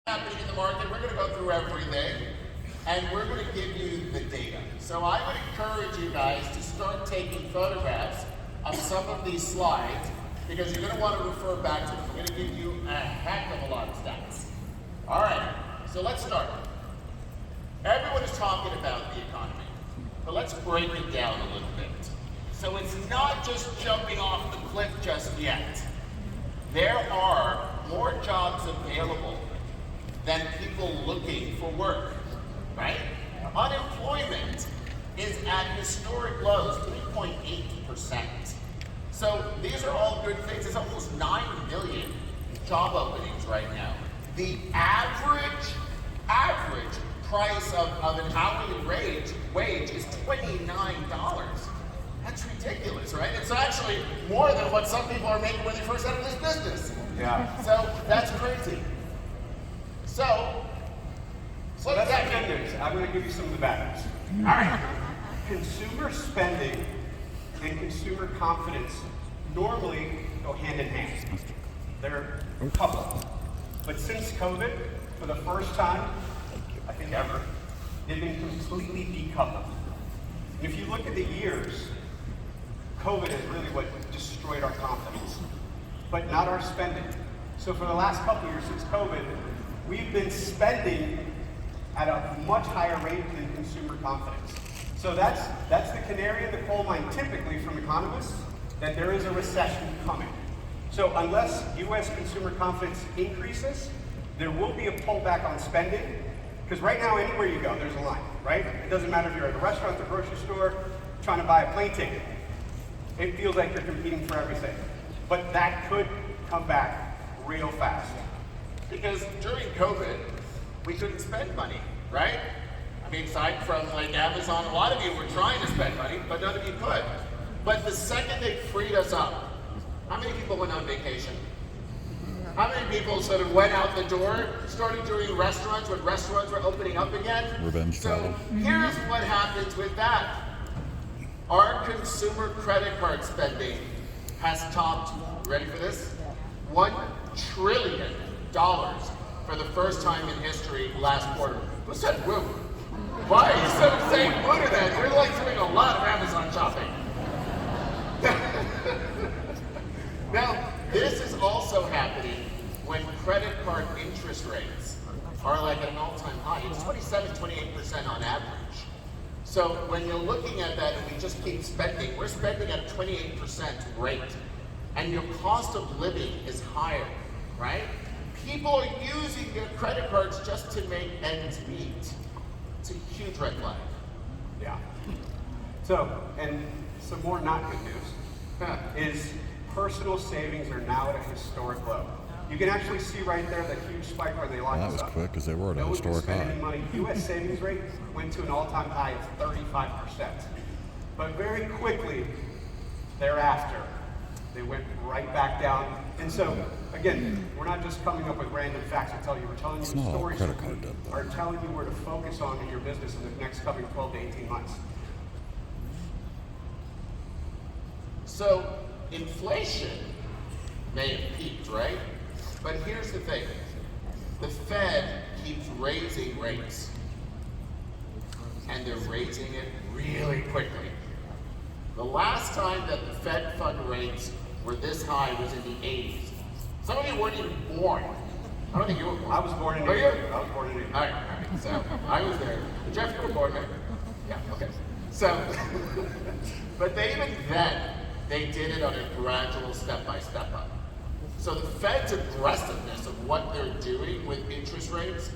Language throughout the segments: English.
Happening in the market, we're going to go through everything, and we're going to give you the data. So I would encourage you guys to start taking photographs of some of these slides, because you're going to want to refer back to them. We're going to give you a heck of a lot of stats. All right, so let's start. Everyone is talking about the economy, but let's break it down a little bit. So it's not just jumping off the cliff just yet. There are more jobs available than people looking for work, right? Unemployment is at historic lows, 3.8%. So these are all good things. There's almost 9 million job openings right now. The average price of an hourly wage is $29. That's ridiculous, right? It's actually more than what some people are making when they first enter this business. Yeah. So that's crazy. So that's the good news. I'm going to give you some of the bad news. All right. Consumer spending and consumer confidence normally go hand in hand. They're coupled. But since COVID, for the first time, I think ever, they've been completely decoupled. And if you look at the years, COVID is really what destroyed our confidence, but not our spending. So for the last couple of years since COVID, we've been spending at a much higher rate than consumer confidence. So that's the canary in the coal mine typically from economists, that there is a recession coming. So unless US consumer confidence increases, there will be a pullback on spending, because right now anywhere you go, there's a line, right? It doesn't matter if you're at a restaurant, the grocery store, trying to buy a plane ticket. It feels like you're competing for everything. But that could come back real fast. Because during COVID, we couldn't spend money, right? I mean, aside from like Amazon, a lot of you were trying to spend money, but none of you could. But the second they freed us up, how many people went on vacation? How many people sort of went out the door, started doing restaurants when restaurants were opening up again? Revenge travel. So here's what happens with that. Our consumer credit card spending has topped, ready for this? $1 trillion for the first time in history last quarter. Who said woo? Why are you sort of saying woo to that? You're like doing a lot of Amazon shopping. Now, this is also happening when credit card interest rates are like at an all-time high. It's 27-28% on average. So when you're looking at that and we just keep spending, we're spending at a 28% rate. And your cost of living is higher, right? People are using their credit cards just to make ends meet. It's a huge red flag. Yeah. So, and some more not good news is personal savings are now at a historic low. You can actually see right there the huge spike where they locked us up. That was quick, because they were at a No one historic spent high. any money. U.S. savings rate went to an all-time high of 35%. But very quickly thereafter, they went right back down. And so, again, we're not just coming up with random facts to tell you. We're telling you the not all stories credit card debt, though. are telling you where to focus on in your business in the next coming 12 to 18 months. So inflation may have peaked, right? But here's the thing. The Fed keeps raising rates. And they're raising it really quickly. The last time that the Fed fund rates were this high was in the 80s. Some of you weren't even born. I don't think you were born. I was born in Were New you? York. I was born in New York. All right. So I was there. Jeff, you were born there. Yeah, okay. So, but they even then, they did it on a gradual step-by-step up. So the Fed's aggressiveness of what they're doing with interest rates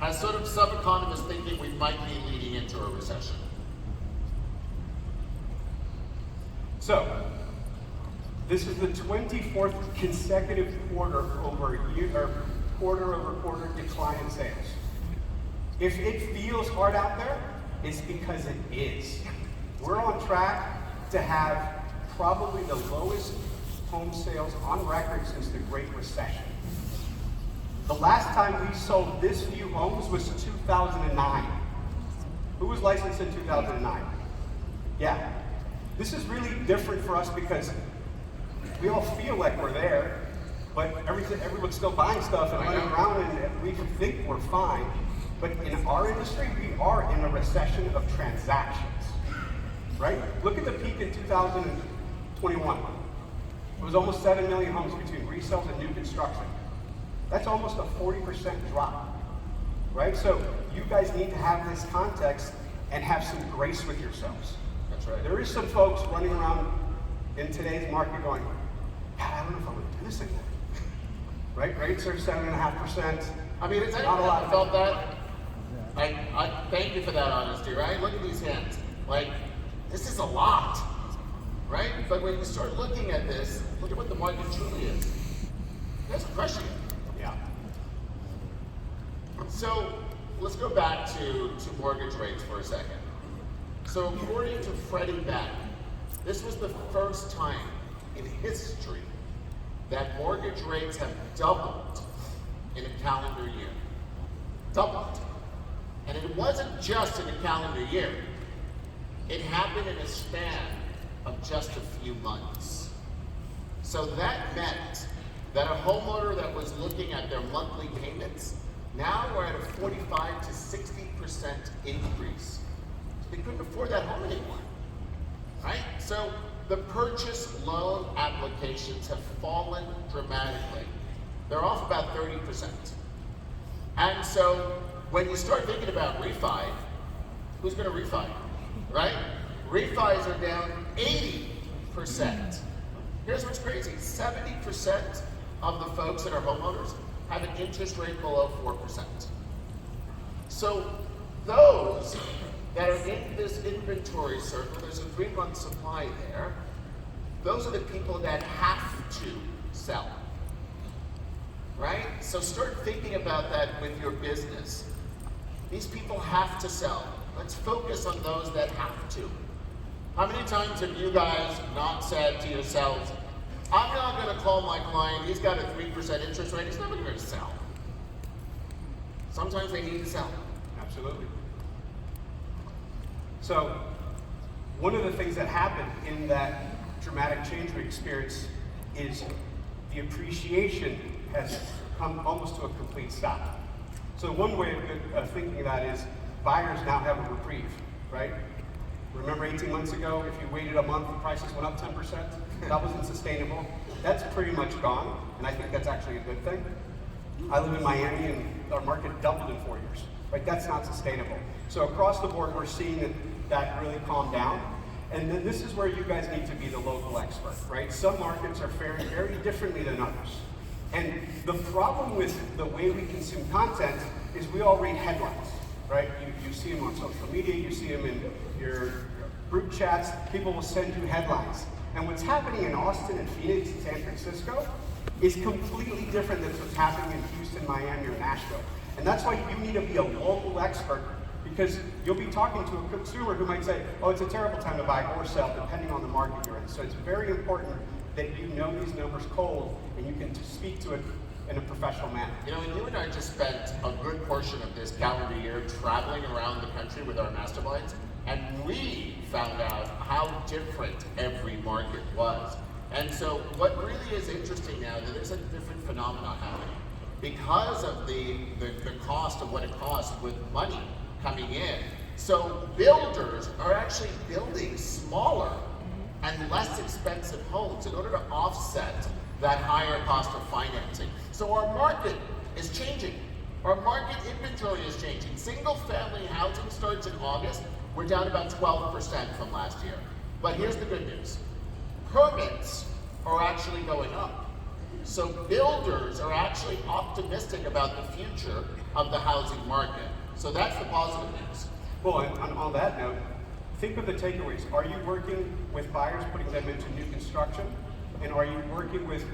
has sort of some economists thinking we might be leading into a recession. So, this is the 24th consecutive quarter over quarter decline in sales. If it feels hard out there, it's because it is. We're on track to have probably the lowest home sales on record since the Great Recession. The last time we sold this few homes was 2009. Who was licensed in 2009? Yeah. This is really different for us because we all feel like we're there, but everyone's still buying stuff and running around, and we think we're fine, but in our industry, we are in a recession of transactions, right? Look at the peak in 2021. It was almost 7 million homes between resales and new construction. That's almost a 40% drop, right? So you guys need to have this context and have some grace with yourselves. That's right. There is some folks running around in today's market going, God, I don't know if I'm going to do this anymore. Right? Rates are 7.5%. I mean, has anyone ever felt that? I thank you for that honesty, right? Look at these hands. Like, this is a lot, right? But when you start looking at this, look at what the market truly is. You guys are crushing it. Yeah. So let's go back to mortgage rates for a second. So according to Freddie Mac, this was the first time in history that mortgage rates have doubled in a calendar year. Doubled. And it wasn't just in a calendar year. It happened in a span of just a few months. So that meant that a homeowner that was looking at their monthly payments, now we're at a 45 to 60% increase. They couldn't afford that home anymore, right? So the purchase loan applications have fallen dramatically. They're off about 30%. And so when you start thinking about refi, who's going to refi, right? Refis are down 80%. Here's what's crazy, 70% of the folks that are homeowners have an interest rate below 4%. So those that are in this inventory circle, there's a 3-month supply there, those are the people that have to sell, right? So start thinking about that with your business. These people have to sell. Let's focus on those that have to. How many times have you guys not said to yourselves, I'm not going to call my client, he's got a 3% interest rate, he's never going to sell. Sometimes they need to sell. Absolutely. So, one of the things that happened in that dramatic change we experienced is the appreciation has come almost to a complete stop. So one way of thinking of that is buyers now have a reprieve, right? Remember 18 months ago, if you waited a month, the prices went up 10%? That wasn't sustainable. That's pretty much gone, and I think that's actually a good thing. I live in Miami, and our market doubled in 4 years. Right? That's not sustainable. So across the board, we're seeing that really calm down. And then this is where you guys need to be the local expert, right? Some markets are faring very differently than others. And the problem with the way we consume content is we all read headlines, right? You see them on social media, you see them in your group chats, people will send you headlines. And what's happening in Austin and Phoenix and San Francisco is completely different than what's happening in Houston, Miami, or Nashville. And that's why you need to be a local expert, because you'll be talking to a consumer who might say, oh, it's a terrible time to buy or sell, depending on the market you're in. So it's very important that you know these numbers cold and you can speak to it in a professional manner. You know, you and I just spent a good portion of this calendar year traveling around the country with our masterminds, and we found out how different every market was. And so what really is interesting now, that there's a different phenomenon happening. Because of the cost of what it costs with money coming in. So builders are actually building smaller and less expensive homes in order to offset that higher cost of financing. So our market is changing. Our market inventory is changing. Single family housing starts in August. We're down about 12% from last year. But here's the good news. Permits are actually going up. So builders are actually optimistic about the future of the housing market. So that's the positive news. Well, and on that note, think of the takeaways. Are you working with buyers, putting them into new construction? And are you working with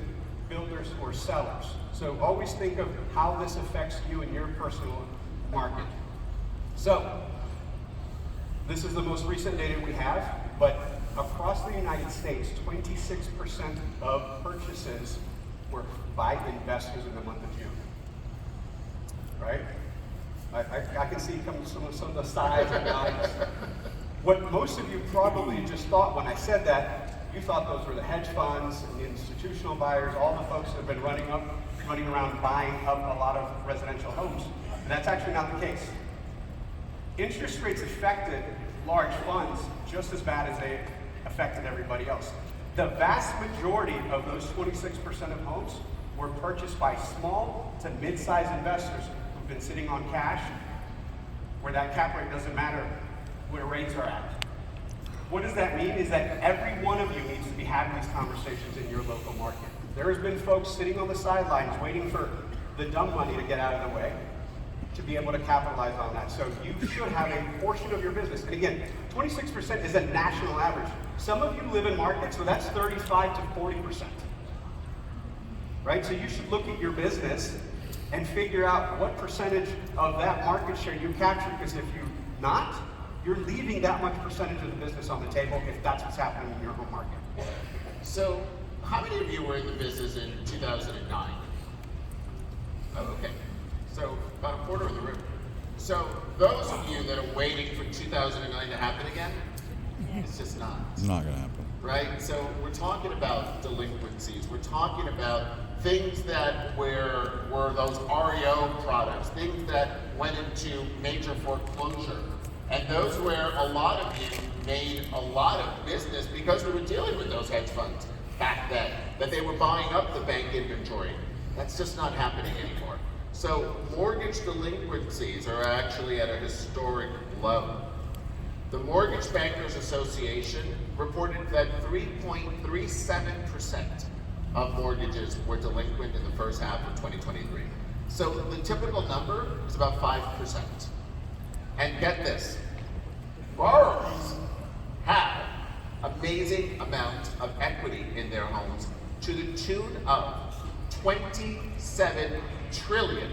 builders or sellers? So always think of how this affects you and your personal market. So, this is the most recent data we have, but across the United States, 26% of purchases were by investors in the month of June. Right? I can see some of the sides and guys. What most of you probably just thought when I said that, you thought those were the hedge funds and the institutional buyers, all the folks that have been running up running around buying up a lot of residential homes. And that's actually not the case. Interest rates affected large funds just as bad as they affected everybody else. The vast majority of those 26% of homes were purchased by small to mid-sized investors who've been sitting on cash, where that cap rate doesn't matter where rates are at. What does that mean? Is that every one of you needs to be having these conversations in your local market. There has been folks sitting on the sidelines waiting for the dumb money to get out of the way to be able to capitalize on that. So you should have a portion of your business. And again, 26% is a national average. Some of you live in markets where that's 35 to 40%. Right? So you should look at your business and figure out what percentage of that market share you capture, because if you're not, you're leaving that much percentage of the business on the table if that's what's happening in your home market. So, how many of you were in the business in 2009? Oh, okay. So, about a quarter of the room. So, those of you that are waiting for 2009 to happen again, it's just not. It's not going to happen. Right? So, we're talking about delinquencies. We're talking about things that were those REO products, things that went into major foreclosure. And those where a lot of you made a lot of business because we were dealing with those hedge funds back then, that they were buying up the bank inventory. That's just not happening anymore. So mortgage delinquencies are actually at a historic low. The Mortgage Bankers Association reported that 3.37% of mortgages were delinquent in the first half of 2023. So the typical number is about 5%. And get this, borrowers have amazing amount of equity in their homes to the tune of $27 trillion.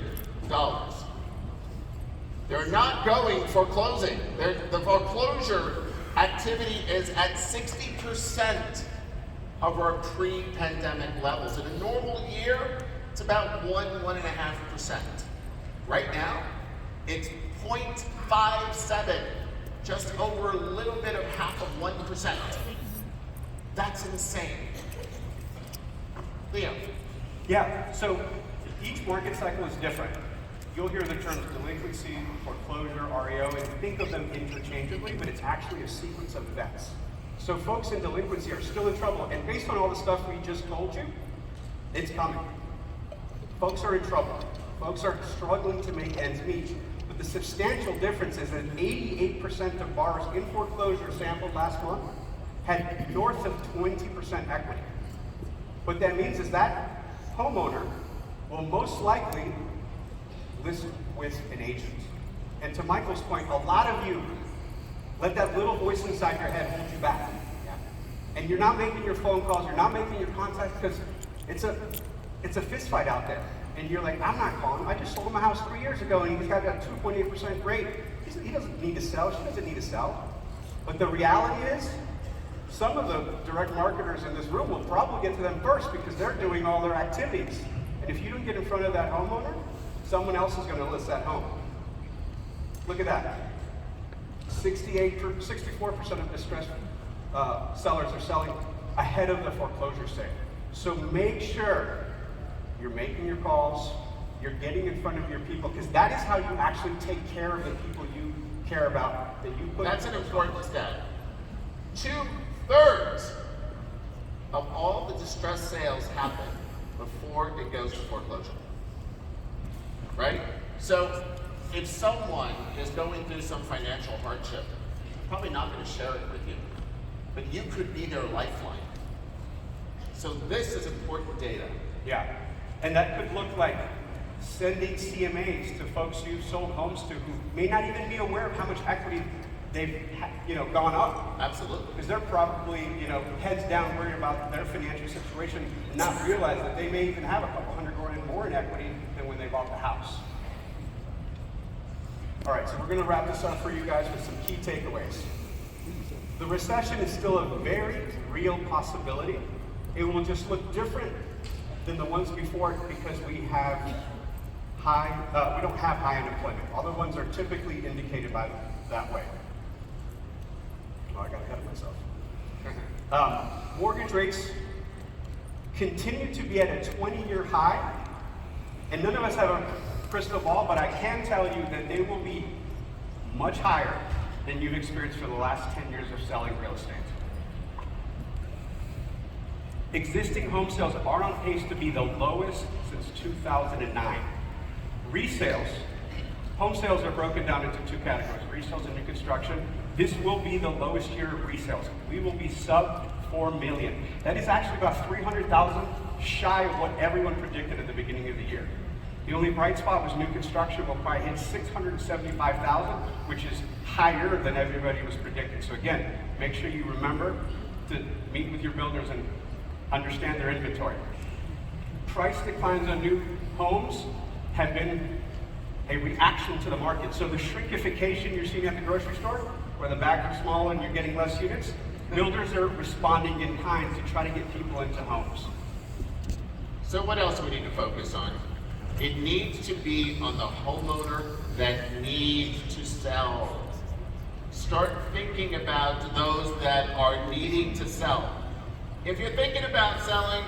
They're not going foreclosing. The foreclosure activity is at 60% of our pre-pandemic levels. In a normal year, it's about 1.5%. Right now, it's 0.57, just over a little bit of half of 1%. That's insane. Leo. Yeah, so each market cycle is different. You'll hear the terms delinquency, foreclosure, REO, and think of them interchangeably, but it's actually a sequence of events. So folks in delinquency are still in trouble, and based on all the stuff we just told you, it's coming. Folks are in trouble. Folks are struggling to make ends meet. But the substantial difference is that 88% of borrowers in foreclosure sampled last month had north of 20% equity. What that means is that homeowner will most likely list with an agent. And to Michael's point, a lot of you let that little voice inside your head hold you back. And you're not making your phone calls, you're not making your contacts because it's a fist fight out there. And you're like, I'm not calling him. I just sold him a house 3 years ago and he got that 2.8% rate. He doesn't need to sell, she doesn't need to sell. But the reality is, some of the direct marketers in this room will probably get to them first because they're doing all their activities. And if you don't get in front of that homeowner, someone else is going to list that home. Look at that. 64% of distressed sellers are selling ahead of the foreclosure sale. So make sure you're making your calls, you're getting in front of your people, because that is how you actually take care of the people you care about. That's an important stat. 2/3 of all the distressed sales happen before it goes to foreclosure. Right? So if someone is going through some financial hardship, they're probably not going to share it with you, but you could be their lifeline. So this is important data. Yeah, and that could look like sending CMAs to folks you've sold homes to who may not even be aware of how much equity they've gone up. Absolutely. Because they're probably heads down worried about their financial situation and not realize that they may even have a couple $100,000 more in equity than when they bought the house. All right, so we're going to wrap this up for you guys with some key takeaways. The recession is still a very real possibility. It will just look different than the ones before because we don't have high unemployment. Other ones are typically indicated by that way. Oh, I got ahead of myself. Mortgage rates continue to be at a 20-year high, And none of us have a crystal ball, but I can tell you that they will be much higher than you've experienced for the last 10 years of selling real estate. Existing home sales are on pace to be the lowest since 2009. Resales, home sales are broken down into two categories, resales and new construction. This will be the lowest year of resales. We will be sub 4 million. That is actually about 300,000 shy of what everyone predicted at the beginning of the year. The only bright spot was new construction will probably hit 675,000, which is higher than everybody was predicting. So again, make sure you remember to meet with your builders and understand their inventory. Price declines on new homes have been a reaction to the market. So the shrinkification you're seeing at the grocery store, where the bags are small and you're getting less units, builders are responding in kind to try to get people into homes. So what else do we need to focus on? It needs to be on the homeowner that needs to sell. Start thinking about those that are needing to sell. If you're thinking about selling,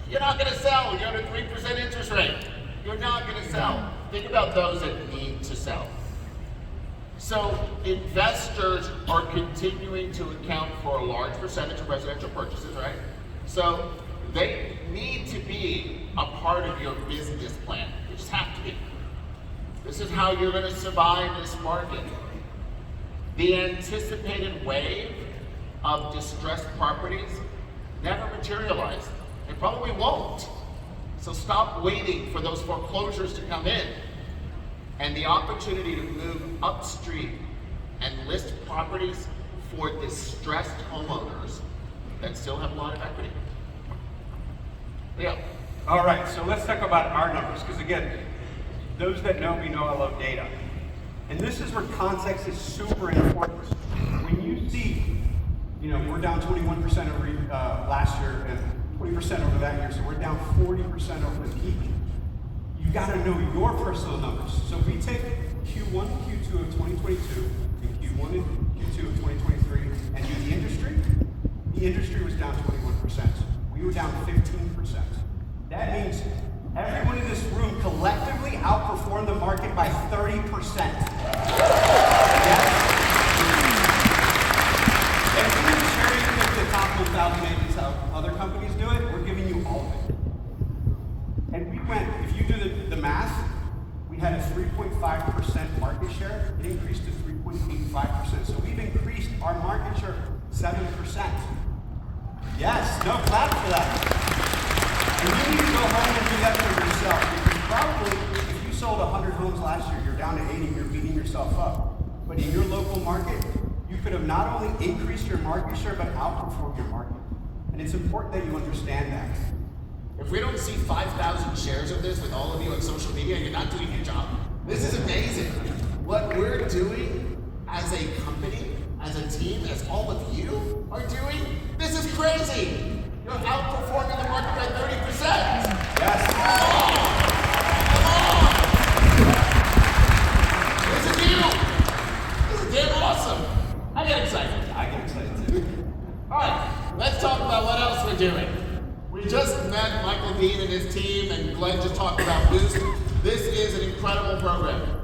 you're not going to sell. You're at a 3% interest rate. You're not going to sell. Think about those that need to sell. So investors are continuing to account for a large percentage of residential purchases, right? So they need to be a part of your business plan. They just have to be. This is how you're going to survive this market. The anticipated wave of distressed properties never materialized. It probably won't. So stop waiting for those foreclosures to come in. And the opportunity to move upstream and list properties for distressed homeowners that still have a lot of equity. Yeah. All right, so let's talk about our numbers, because again, those that know me know I love data. And this is where context is super important. When you see, we're down 21% over last year and 20% over that year, so we're down 40% over the peak. You gotta know your personal numbers. So if we take Q1 and Q2 of 2022 and Q1 and Q2 of 2023 and do the industry was down 21%. We were down 15%. That means everyone in this room collectively outperformed the market by 30%. Yes? If we cherry pick the top 1,000 agents how other companies do it, we're giving you all of it. And we went, if you do the math, we had a 3.5% market share. It increased to 3.85%. So we've increased our market share 7%. Yes, no clap for that. And you need to go home and do that for yourself. Because probably, if you sold 100 homes last year, you're down to 80, you're beating yourself up. But in your local market, you could have not only increased your market share, but outperformed your market. And it's important that you understand that. If we don't see 5,000 shares of this with all of you on social media, you're not doing your job. This is amazing. What we're doing as a company, as a team, as all of you are doing, this is crazy. You're outperforming the market by 30%. Yes. Come on. This is you. This is damn awesome. I get excited. I get excited too. All right, let's talk about what else we're doing. We just met Michael Dean and his team, and Glenn just talked about Boost. This is an incredible program.